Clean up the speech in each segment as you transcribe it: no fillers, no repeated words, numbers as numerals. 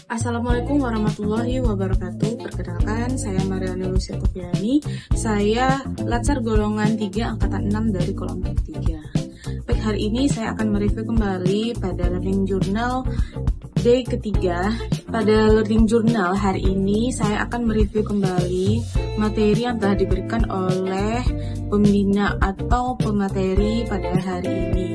Assalamualaikum warahmatullahi wabarakatuh. Perkenalkan, saya Mariana Lucia Topiani. Saya Latsar golongan 3 angkatan 6 dari kelompok 3. Baik, hari ini saya akan mereview kembali pada Learning Journal day ketiga. Pada Learning Journal hari ini saya akan mereview kembali materi yang telah diberikan oleh pembina atau pemateri pada hari ini,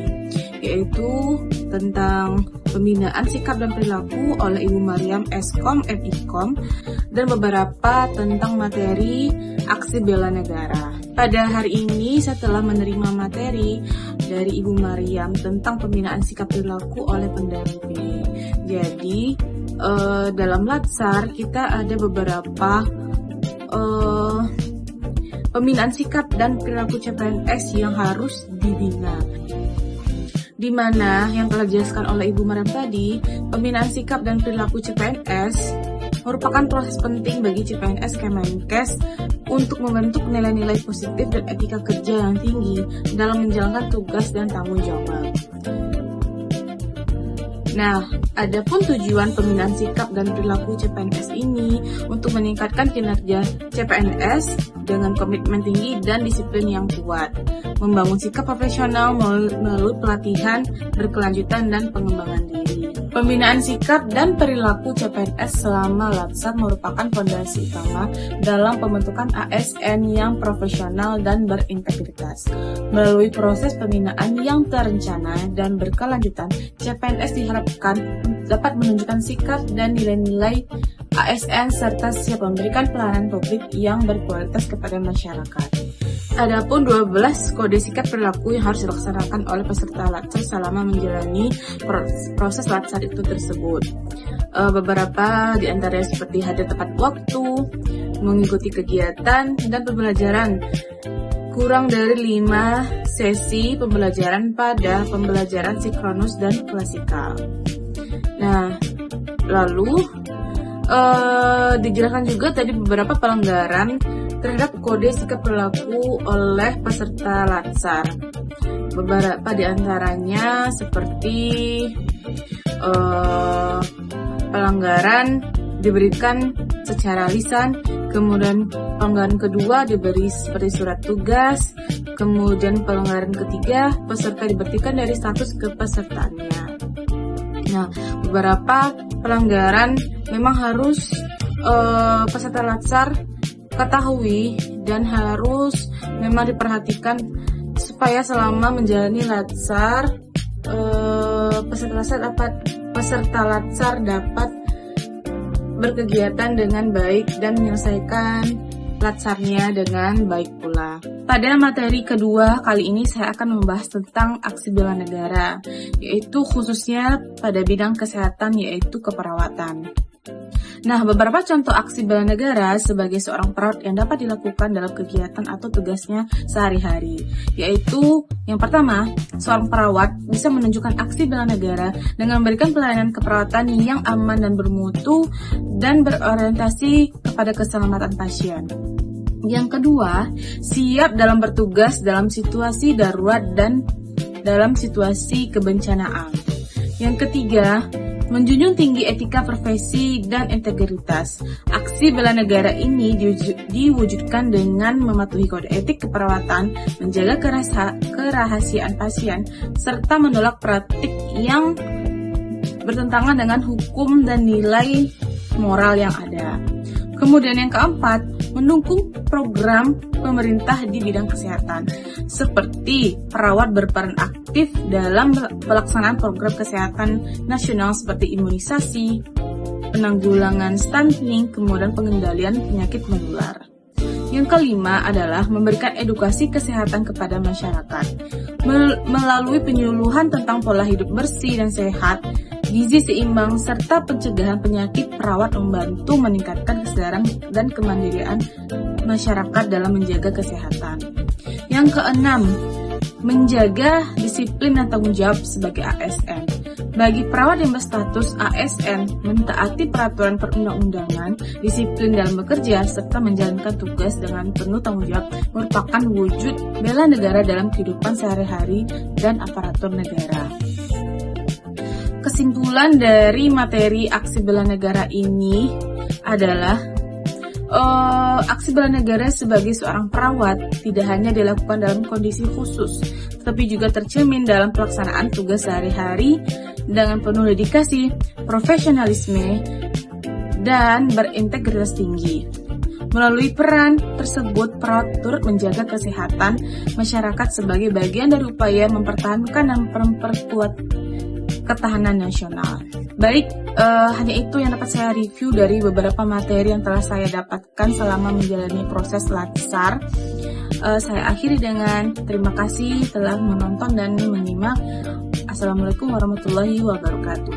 yaitu tentang pembinaan sikap dan perilaku oleh Ibu Mariam Eskom FIKOM dan beberapa tentang materi aksi bela negara. Pada hari ini saya telah menerima materi dari Ibu Mariam tentang pembinaan sikap perilaku oleh pendamping. Jadi dalam Latsar kita ada beberapa pembinaan sikap dan perilaku CPNS yang harus dibina, di mana yang telah dijelaskan oleh Ibu Mariam tadi, pembinaan sikap dan perilaku CPNS merupakan proses penting bagi CPNS Kemenkes untuk membentuk nilai-nilai positif dan etika kerja yang tinggi dalam menjalankan tugas dan tanggung jawab. Nah, adapun tujuan pembinaan sikap dan perilaku CPNS ini untuk meningkatkan kinerja CPNS dengan komitmen tinggi dan disiplin yang kuat, membangun sikap profesional melalui pelatihan berkelanjutan dan pengembangan diri. Pembinaan sikap dan perilaku CPNS selama Latsar merupakan fondasi utama dalam pembentukan ASN yang profesional dan berintegritas. Melalui proses pembinaan yang terencana dan berkelanjutan, CPNS diharapkan dapat menunjukkan sikap dan nilai-nilai ASN serta siap memberikan pelayanan publik yang berkualitas kepada masyarakat. Adapun 12 kode sikap perilaku yang harus dilaksanakan oleh peserta Latsar selama menjalani proses Latsar itu tersebut. Beberapa di antaranya seperti hadir tepat waktu, mengikuti kegiatan dan pembelajaran kurang dari 5 sesi pembelajaran pada pembelajaran sinkronus dan klasikal. Nah, lalu dijelaskan juga tadi beberapa pelanggaran terhadap kode sikap perilaku oleh peserta Latsar. Beberapa di antaranya seperti pelanggaran diberikan secara lisan, kemudian pelanggaran kedua diberi seperti surat tugas, kemudian pelanggaran ketiga peserta diberhentikan dari status kepesertaannya. Nah, beberapa pelanggaran memang harus peserta Latsar ketahui dan harus memang diperhatikan supaya selama menjalani Latsar peserta Latsar dapat berkegiatan dengan baik dan menyelesaikan Latsarnya dengan baik pula. Pada materi kedua kali ini saya akan membahas tentang aksi bela negara, yaitu khususnya pada bidang kesehatan, yaitu keperawatan. Nah, beberapa contoh aksi bela negara sebagai seorang perawat yang dapat dilakukan dalam kegiatan atau tugasnya sehari-hari, yaitu yang pertama, seorang perawat bisa menunjukkan aksi bela negara dengan memberikan pelayanan keperawatan yang aman dan bermutu dan berorientasi kepada keselamatan pasien. Yang kedua, siap dalam bertugas dalam situasi darurat dan dalam situasi kebencanaan. Yang ketiga, menjunjung tinggi etika profesi dan integritas. Aksi bela negara ini diwujudkan dengan mematuhi kode etik keperawatan, menjaga kerahasiaan pasien, serta menolak praktik yang bertentangan dengan hukum dan nilai moral yang ada. Kemudian yang keempat, mendukung program pemerintah di bidang kesehatan, seperti perawat berperan aktif dalam pelaksanaan program kesehatan nasional seperti imunisasi, penanggulangan stunting, kemudian pengendalian penyakit menular. Yang kelima adalah memberikan edukasi kesehatan kepada masyarakat, melalui penyuluhan tentang pola hidup bersih dan sehat, gizi seimbang, serta pencegahan penyakit. Perawat membantu meningkatkan kesadaran dan kemandirian masyarakat dalam menjaga kesehatan. Yang keenam, menjaga disiplin dan tanggung jawab sebagai ASN. Bagi perawat yang berstatus ASN, mentaati peraturan perundang-undangan, disiplin dalam bekerja, serta menjalankan tugas dengan penuh tanggung jawab merupakan wujud bela negara dalam kehidupan sehari-hari dan aparatur negara. kesimpulan dari materi aksi bela negara ini adalah aksi bela negara sebagai seorang perawat tidak hanya dilakukan dalam kondisi khusus, tetapi juga tercermin dalam pelaksanaan tugas sehari-hari dengan penuh dedikasi, profesionalisme, dan berintegritas tinggi. Melalui peran tersebut, perawat turut menjaga kesehatan masyarakat sebagai bagian dari upaya mempertahankan dan memperkuat ketahanan nasional. Baik, hanya itu yang dapat saya review dari beberapa materi yang telah saya dapatkan selama menjalani proses latsar. Saya akhiri dengan terima kasih telah menonton dan menyimak. Assalamualaikum warahmatullahi wabarakatuh.